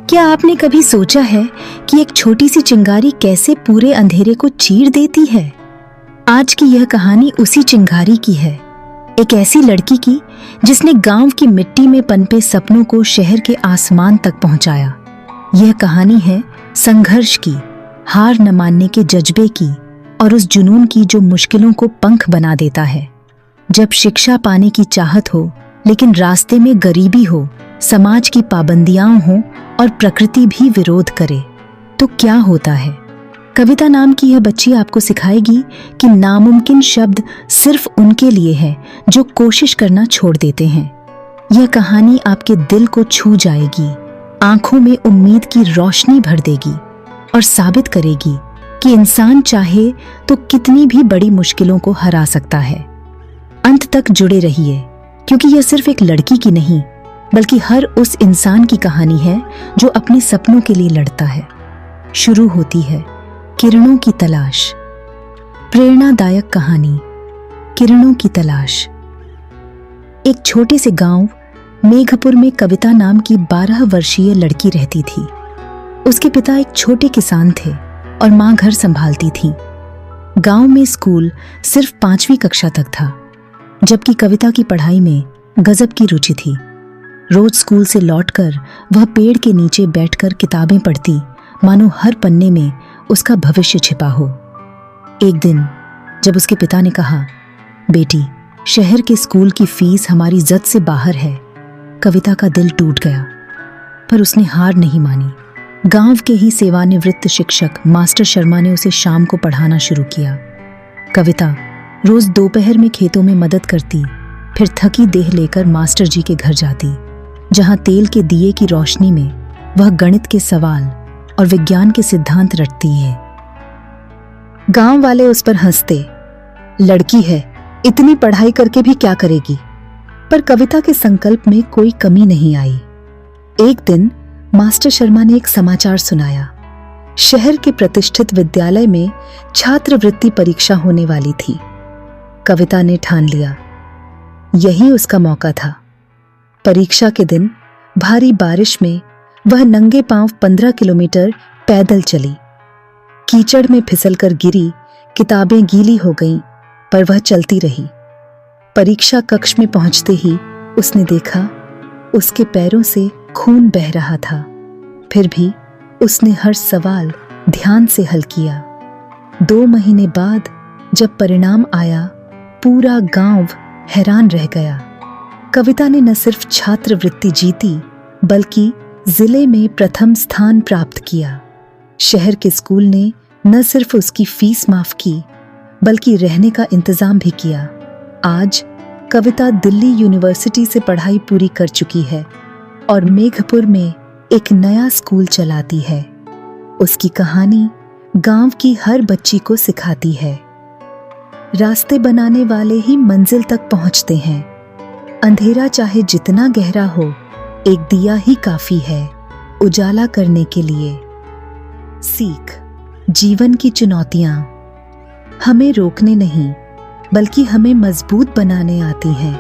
क्या आपने कभी सोचा है कि एक छोटी सी चिंगारी कैसे पूरे अंधेरे को चीर देती है? आज की यह कहानी उसी चिंगारी की है, एक ऐसी लड़की की जिसने गांव की मिट्टी में पनपे सपनों को शहर के आसमान तक पहुंचाया। यह कहानी है संघर्ष की, हार न मानने के जज्बे की और उस जुनून की जो मुश्किलों को पंख बना देता है। जब शिक्षा पाने की चाहत हो लेकिन रास्ते में गरीबी हो, समाज की पाबंदियां हों और प्रकृति भी विरोध करे, तो क्या होता है? कविता नाम की यह बच्ची आपको सिखाएगी कि नामुमकिन शब्द सिर्फ उनके लिए है जो कोशिश करना छोड़ देते हैं। यह कहानी आपके दिल को छू जाएगी, आंखों में उम्मीद की रोशनी भर देगी और साबित करेगी कि इंसान चाहे तो कितनी भी बड़ी मुश्किलों को हरा सकता है। अंत तक जुड़े रहिए, क्योंकि यह सिर्फ एक लड़की की नहीं बल्कि हर उस इंसान की कहानी है जो अपने सपनों के लिए लड़ता है। शुरू होती है किरणों की तलाश। प्रेरणादायक कहानी, किरणों की तलाश। एक छोटे से गांव मेघपुर में कविता नाम की 12 वर्षीय लड़की रहती थी। उसके पिता एक छोटे किसान थे और मां घर संभालती थी। गांव में स्कूल सिर्फ 5वीं कक्षा तक था, जबकि कविता की पढ़ाई में गजब की रुचि थी। रोज स्कूल से लौटकर वह पेड़ के नीचे बैठकर किताबें पढ़ती, मानो हर पन्ने में उसका भविष्य छिपा हो। एक दिन जब उसके पिता ने कहा, बेटी, शहर के स्कूल की फीस हमारी जद से बाहर है, कविता का दिल टूट गया। पर उसने हार नहीं मानी। गांव के ही सेवानिवृत्त शिक्षक मास्टर शर्मा ने उसे शाम को पढ़ाना शुरू किया। कविता रोज दोपहर में खेतों में मदद करती, फिर थकी देह लेकर मास्टर जी के घर जाती, जहां तेल के दिए की रोशनी में वह गणित के सवाल और विज्ञान के सिद्धांत रटती है। गांव वाले उस पर हंसते, लड़की है, इतनी पढ़ाई करके भी क्या करेगी? पर कविता के संकल्प में कोई कमी नहीं आई। एक दिन मास्टर शर्मा ने एक समाचार सुनाया। शहर के प्रतिष्ठित विद्यालय में छात्रवृत्ति परीक्षा होने वाली थी। कविता ने ठान लिया, यही उसका मौका था। परीक्षा के दिन भारी बारिश में वह नंगे पांव 15 किलोमीटर पैदल चली। कीचड़ में फिसलकर गिरी, किताबें गीली हो गईं, पर वह चलती रही। परीक्षा कक्ष में पहुंचते ही उसने देखा उसके पैरों से खून बह रहा था। फिर भी उसने हर सवाल ध्यान से हल किया। 2 महीने बाद जब परिणाम आया, पूरा गांव हैरान रह गया। कविता ने न सिर्फ छात्रवृत्ति जीती बल्कि जिले में प्रथम स्थान प्राप्त किया। शहर के स्कूल ने न सिर्फ उसकी फीस माफ की बल्कि रहने का इंतजाम भी किया। आज कविता दिल्ली यूनिवर्सिटी से पढ़ाई पूरी कर चुकी है और मेघपुर में एक नया स्कूल चलाती है। उसकी कहानी गांव की हर बच्ची को सिखाती है, रास्ते बनाने वाले ही मंजिल तक पहुंचते हैं। अंधेरा चाहे जितना गहरा हो, एक दिया ही काफी है उजाला करने के लिए। सीख, जीवन की चुनौतियां हमें रोकने नहीं बल्कि हमें मजबूत बनाने आती हैं।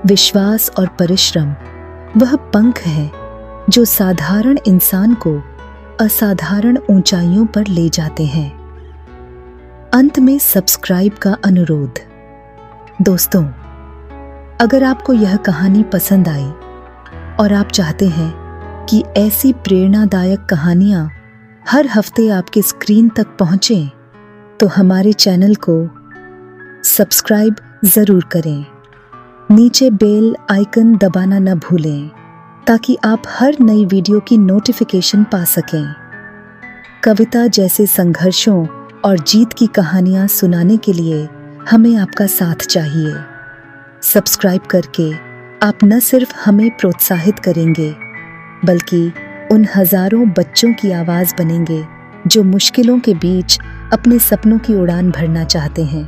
विश्वास और परिश्रम वह पंख है जो साधारण इंसान को असाधारण ऊंचाइयों पर ले जाते हैं। अंत में सब्सक्राइब का अनुरोध। दोस्तों, अगर आपको यह कहानी पसंद आई और आप चाहते हैं कि ऐसी प्रेरणादायक कहानियां हर हफ्ते आपके स्क्रीन तक पहुंचें, तो हमारे चैनल को सब्सक्राइब जरूर करें। नीचे बेल आइकन दबाना न भूलें ताकि आप हर नई वीडियो की नोटिफिकेशन पा सकें। कविता जैसे संघर्षों और जीत की कहानियां सुनाने के लिए हमें आपका साथ चाहिए। सब्सक्राइब करके आप न सिर्फ हमें प्रोत्साहित करेंगे बल्कि उन हजारों बच्चों की आवाज बनेंगे जो मुश्किलों के बीच अपने सपनों की उड़ान भरना चाहते हैं।